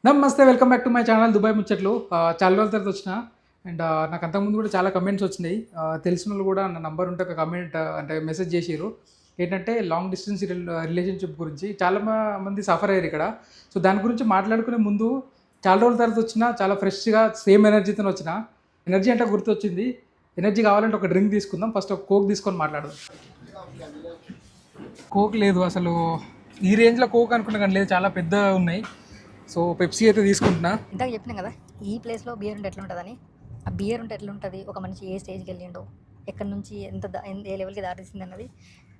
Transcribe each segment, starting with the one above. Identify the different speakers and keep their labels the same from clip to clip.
Speaker 1: నమస్తే, welcome back to my channel Dubai ముచ్చట్లు. చాలా రోజుల తర్వాత వచ్చిన అండ్ నాకు అంతకుముందు కూడా చాలా కమెంట్స్ వచ్చినాయి. తెలిసిన వాళ్ళు కూడా నా నంబర్ ఉంటే ఒక కమెంట్ అంటే మెసేజ్ చేసిర్రు. ఏంటంటే లాంగ్ డిస్టెన్స్ రిలేషన్షిప్ గురించి చాలా మంది సఫర్ అయ్యారు ఇక్కడ. సో దాని గురించి మాట్లాడుకునే ముందు చాలా రోజుల తర్వాత వచ్చిన చాలా ఫ్రెష్గా సేమ్ ఎనర్జీతో వచ్చిన. ఎనర్జీ అంటే గుర్తొచ్చింది. ఎనర్జీ కావాలంటే ఒక డ్రింక్ తీసుకుందాం. ఫస్ట్ ఒక కోక్ తీసుకొని మాట్లాడదాం. కోక్ లేదు అసలు, ఈ రేంజ్లో కోక్ అనుకున్నా కానీ లేదు, చాలా పెద్ద ఉన్నాయి. సో పెప్సీ అయితే తీసుకుంటున్నా.
Speaker 2: ఇందాక చెప్పినాం కదా ఈ ప్లేస్లో బియర్ ఉంటే ఎట్లుంటుందని. ఆ బియర్ ఉంటే ఎట్లుంటుంది, ఒక మనిషి ఏ స్టేజ్కి వెళ్ళిండో, ఎక్కడి నుంచి ఏ లెవెల్కి దారిస్తుంది అన్నది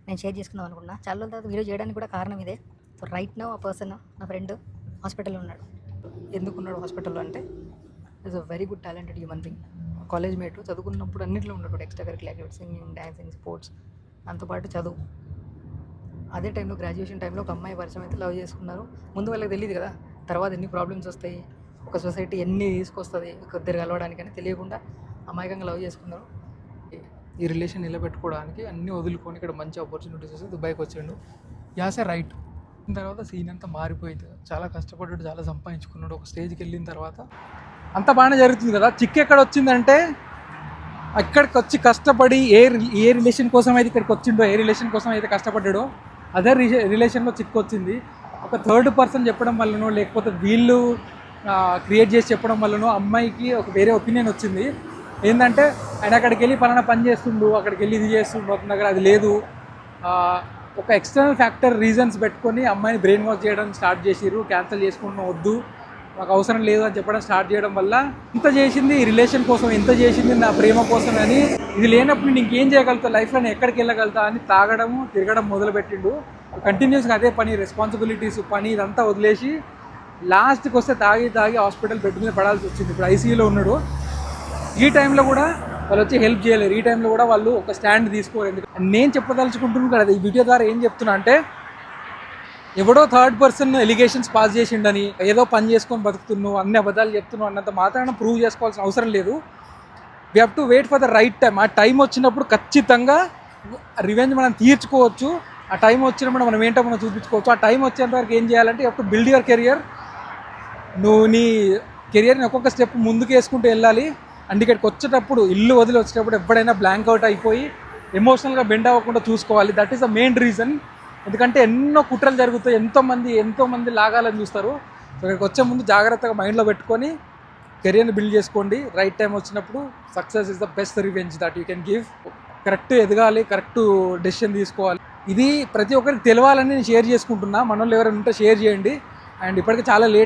Speaker 2: నేను షేర్ చేసుకుందాం అనుకున్నా. చాలా రోజుల తర్వాత వీడియో చేయడానికి కూడా కారణం ఇదే. సో రైట్ నౌ ఆ పర్సన్, నా ఫ్రెండ్ హాస్పిటల్లో ఉన్నాడు. ఎందుకు ఉన్నాడు హాస్పిటల్లో అంటే, is a very good talented human being. College mate, చదువుకున్నప్పుడు అన్నింటిలో ఉన్నాడు. Extra curricular activities, singing, dancing, sports, దాంతోపాటు చదువు. అదే టైంలో గ్రాడ్యుయేషన్ టైంలో ఒక అమ్మాయి పరిచయం అయితే లవ్ చేసుకున్నారు. ముందు వాళ్ళకి తెలియదు కదా తర్వాత ఎన్ని ప్రాబ్లమ్స్ వస్తాయి, ఒక సొసైటీ ఎన్ని తీసుకొస్తుంది ఇద్దరు కలవడానికి అని తెలియకుండా అమాయకంగా లవ్ చేసుకున్నారు. ఈ రిలేషన్ నిలబెట్టుకోవడానికి అన్నీ వదులుకొని ఇక్కడ మంచి ఆపర్చునిటీస్ వస్తే దుబాయ్కి వచ్చిండు. యాసే రైట్. తర్వాత సీన్ అంతా మారిపోయింది. చాలా కష్టపడ్డాడు, చాలా సంపాదించుకున్నాడు. ఒక స్టేజ్కి వెళ్ళిన తర్వాత అంత బాగానే జరుగుతుంది కదా. చిక్ ఎక్కడ వచ్చిందంటే, అక్కడికి వచ్చి కష్టపడి ఏ రిలేషన్ కోసం అయితే ఇక్కడికి వచ్చిండో, ఏ రిలేషన్ కోసం అయితే కష్టపడ్డాడో అదే రిలేషన్లో చిక్కు వచ్చింది. ఒక థర్డ్ పర్సన్ చెప్పడం వల్లనో, లేకపోతే వీళ్ళు క్రియేట్ చేసి చెప్పడం వల్లనో అమ్మాయికి ఒక వేరే ఒపీనియన్ వచ్చింది. ఏంటంటే ఆయన అక్కడికి వెళ్ళి పలానా పని చేస్తుండు, అక్కడికి వెళ్ళి ఇది చేస్తుండు, అతని దగ్గర అది లేదు. ఒక ఎక్స్టర్నల్ ఫ్యాక్టర్ రీజన్స్ పెట్టుకొని అమ్మాయిని బ్రెయిన్ వాష్ చేయడం స్టార్ట్ చేసిర్రు. క్యాన్సిల్ చేసుకుంటున్నాం, వద్దు, నాకు అవసరం లేదు అని చెప్పడం స్టార్ట్ చేయడం వల్ల ఇంత చేసింది ఈ రిలేషన్ కోసం, ఎంత చేసింది నా ప్రేమ కోసం అని, ఇది లేనప్పుడు నేను ఇంకేం చేయగలుగుతా లైఫ్లో, నేను ఎక్కడికి వెళ్ళగలుగుతా అని తాగడము తిరగడం మొదలుపెట్టిండు. కంటిన్యూస్గా అదే పని, రెస్పాన్సిబిలిటీస్, పని ఇదంతా వదిలేసి లాస్ట్కి వస్తే తాగి హాస్పిటల్ బెడ్ మీద పడాల్సి వచ్చింది. ఇప్పుడు ఐసీయూలో ఉన్నాడు. ఈ టైంలో కూడా వాళ్ళు వచ్చి హెల్ప్ చేయలేరు. ఈ టైంలో కూడా వాళ్ళు ఒక స్టాండ్ తీసుకోలేదు. నేను చెప్పదలుచుకుంటున్నాను కదా ఈ వీడియో ద్వారా ఏం చెప్తున్నా అంటే, ఎవడో థర్డ్ పర్సన్ ఎలిగేషన్స్ పాస్ చేసిండని, ఏదో పని చేసుకొని బతుకుతున్నావు, అన్ని అబద్ధాలు చెప్తున్నావు అన్నంత మాత్రాన ప్రూవ్ చేసుకోవాల్సిన అవసరం లేదు. We have to wait for the right time. ఆ టైం వచ్చినప్పుడు ఖచ్చితంగా రివెంజ్ మనం తీర్చుకోవచ్చు. ఆ టైం వచ్చినప్పుడు మనం ఏంటో మనం చూపించుకోవచ్చు. ఆ టైం వచ్చేంత వరకు ఏం చేయాలంటే, you have to build your career. నువ్వు నీ కెరియర్ని ఒక్కొక్క స్టెప్ ముందుకు వేసుకుంటూ వెళ్ళాలి. అండ్ ఇక్కడికి వచ్చేటప్పుడు, ఇల్లు వదిలి వచ్చేటప్పుడు ఎప్పుడైనా బ్లాంక్ అవుట్ అయిపోయి ఎమోషనల్గా బెండ్ అవ్వకుండా చూసుకోవాలి. That is the main reason. ఎందుకంటే ఎన్నో కుట్రలు జరుగుతాయి, ఎంతోమంది లాగాలని చూస్తారు. సో ఇక్కడికి వచ్చే ముందు జాగ్రత్తగా మైండ్లో పెట్టుకొని కెరియర్ని బిల్డ్ చేసుకోండి. రైట్ టైం వచ్చినప్పుడు success is the best revenge that you can give. Correct ఎదగాలి, కరెక్ట్ డెసిషన్ తీసుకోవాలి. ఇది ప్రతి ఒక్కరికి తెలవాలని నేను షేర్ చేసుకుంటున్నా. మన వాళ్ళు ఎవరైనా ఉంటే షేర్ చేయండి. అండ్ ఇప్పటికీ చాలా లేట్